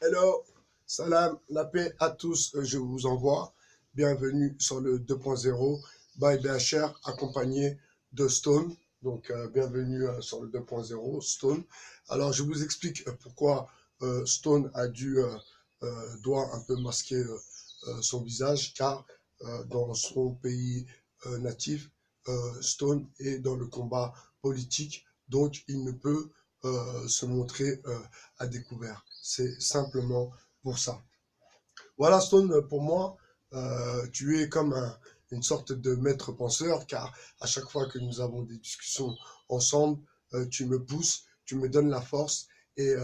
Hello, salam, la paix à tous, je vous envoie. Bienvenue sur le 2.0 by BHR accompagné de Stone. Donc, bienvenue sur le 2.0 Stone. Alors, je vous explique pourquoi Stone doit un peu masquer son visage, car dans son pays natif, Stone est dans le combat politique, donc il ne peut se montrer à découvert. C'est simplement pour ça. Voilà, Stone, pour moi, tu es comme une sorte de maître penseur, car à chaque fois que nous avons des discussions ensemble, tu me pousses, tu me donnes la force et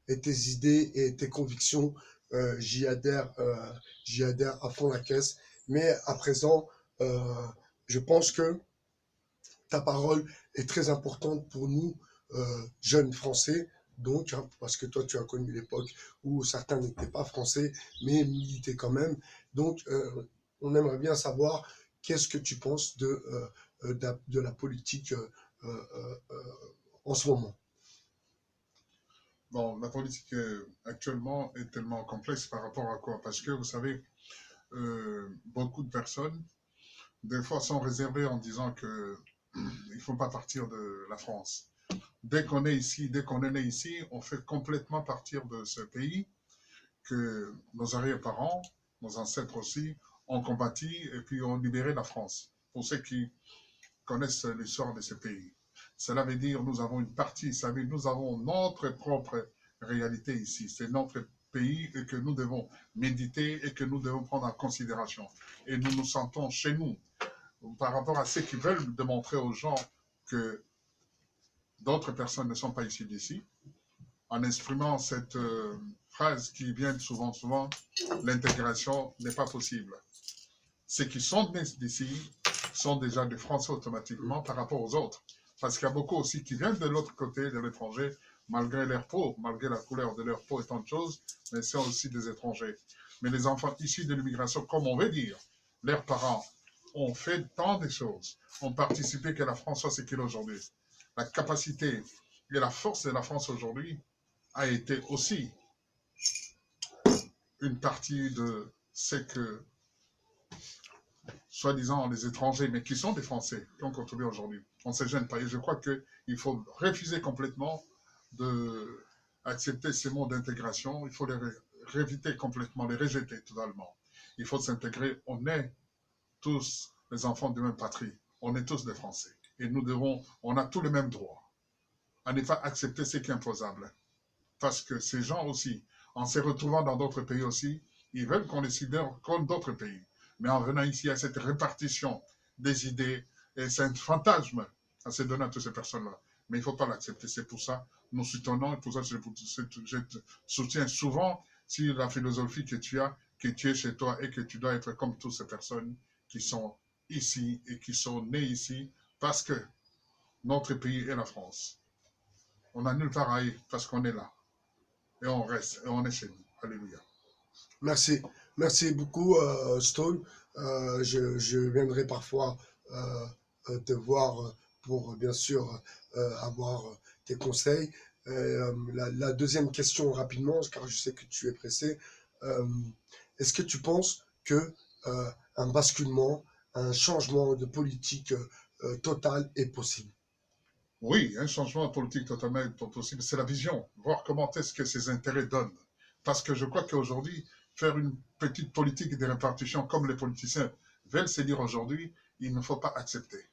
tes idées et tes convictions, j'y adhère à fond la caisse. Mais à présent, euh, je pense que ta parole est très importante pour nous, jeunes Français, donc, hein, parce que toi, tu as connu l'époque où certains n'étaient pas français, mais militaient quand même. Donc, on aimerait bien savoir qu'est-ce que tu penses de la politique en ce moment. Bon, la politique actuellement est tellement complexe par rapport à quoi? Parce que vous savez, beaucoup de personnes, des fois, sont réservées en disant que il ne faut pas partir de la France. Dès qu'on est ici, dès qu'on est né ici, on fait complètement partir de ce pays que nos arrière-parents, nos ancêtres aussi, ont combattu et puis ont libéré la France. Pour ceux qui connaissent l'histoire de ce pays. Cela veut dire nous avons une partie, ça veut dire nous avons notre propre réalité ici. C'est notre pays et que nous devons méditer et que nous devons prendre en considération. Et nous nous sentons chez nous par rapport à ceux qui veulent démontrer aux gens que d'autres personnes ne sont pas issues d'ici, en exprimant cette phrase qui vient souvent, l'intégration n'est pas possible. Ceux qui sont nés d'ici sont déjà des Français automatiquement par rapport aux autres. Parce qu'il y a beaucoup aussi qui viennent de l'autre côté, de l'étranger, malgré leur peau, malgré la couleur de leur peau et tant de choses, mais c'est aussi des étrangers. Mais les enfants issus de l'immigration, comme on veut dire, leurs parents ont fait tant de choses, ont participé que la France soit ce qu'elle est aujourd'hui. La capacité et la force de la France aujourd'hui a été aussi une partie de ce que soi-disant les étrangers, mais qui sont des Français, qui ont contribué aujourd'hui. On ne se gêne pas. Et je crois qu'il faut refuser complètement d'accepter ces mots d'intégration. Il faut les réviter complètement, les rejeter totalement. Il faut s'intégrer. On est tous les enfants de même patrie. On est tous des Français. Et on a tous les mêmes droits. À ne pas accepter ce qui est imposable. Parce que ces gens aussi, en se retrouvant dans d'autres pays aussi, ils veulent qu'on les sidère comme d'autres pays. Mais en venant ici à cette répartition des idées, et c'est un fantasme à se donner à toutes ces personnes-là. Mais il ne faut pas l'accepter. C'est pour ça que nous soutenons, et pour ça que je te soutiens souvent sur la philosophie que tu as, que tu es chez toi et que tu dois être comme toutes ces personnes qui sont ici et qui sont nées ici parce que notre pays est la France. On n'a nulle part à aller parce qu'on est là et on reste, et on est chez nous. Alléluia. Merci. Merci beaucoup, Stone. Je viendrai parfois euh, te voir pour, bien sûr, avoir tes conseils. La deuxième question rapidement, car je sais que tu es pressé. Euh, Est-ce que tu penses que un basculement, un changement de politique total est possible? Oui, un changement politique totalement possible, c'est la vision, voir comment est-ce que ces intérêts donnent. Parce que je crois qu'aujourd'hui, faire une petite politique de répartition comme les politiciens veulent se dire aujourd'hui, il ne faut pas accepter.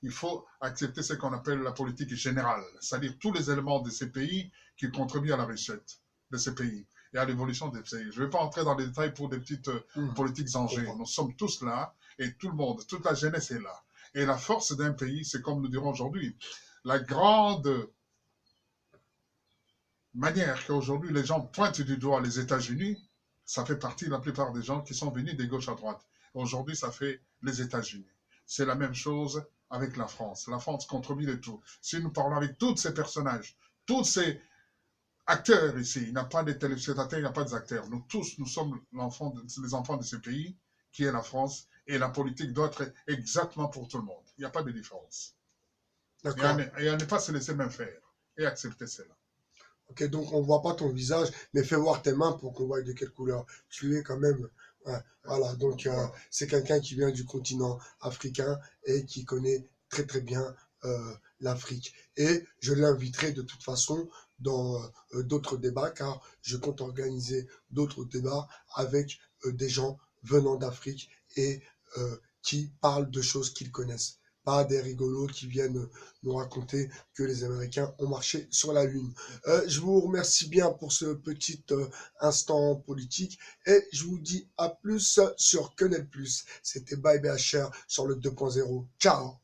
Il faut accepter ce qu'on appelle la politique générale, c'est-à-dire tous les éléments de ces pays qui contribuent à la richesse de ces pays et à l'évolution des pays. Je ne vais pas entrer dans les détails pour des petites politiques Je engées. comprends. Nous sommes tous là et tout le monde, toute la jeunesse est là. Et la force d'un pays, c'est comme nous dirons aujourd'hui, la grande manière qu'aujourd'hui les gens pointent du doigt les États-Unis, ça fait partie de la plupart des gens qui sont venus de gauche à droite. Aujourd'hui, ça fait les États-Unis. C'est la même chose avec la France. La France contribue de tout. Si nous parlons avec tous ces personnages, tous ces acteurs ici, il n'y a pas de téléspectateurs, il n'y a pas d'acteurs. Nous tous, nous sommes les enfants de ce pays qui est la France et la politique doit être exactement pour tout le monde. Il n'y a pas de différence. Et D'accord. à ne pas se laisser même faire et accepter cela. Ok, donc on voit pas ton visage, mais fais voir tes mains pour qu'on voie de quelle couleur tu es quand même. Ouais, voilà, donc Voilà. c'est quelqu'un qui vient du continent africain et qui connaît très très bien l'Afrique. Et je l'inviterai de toute façon dans d'autres débats, car je compte organiser d'autres débats avec des gens venant d'Afrique et qui parlent de choses qu'ils connaissent. Pas des rigolos qui viennent nous raconter que les Américains ont marché sur la Lune. Je vous remercie bien pour ce petit instant politique et je vous dis à plus sur Canal+. C'était Bye BHR sur le 2.0. Ciao.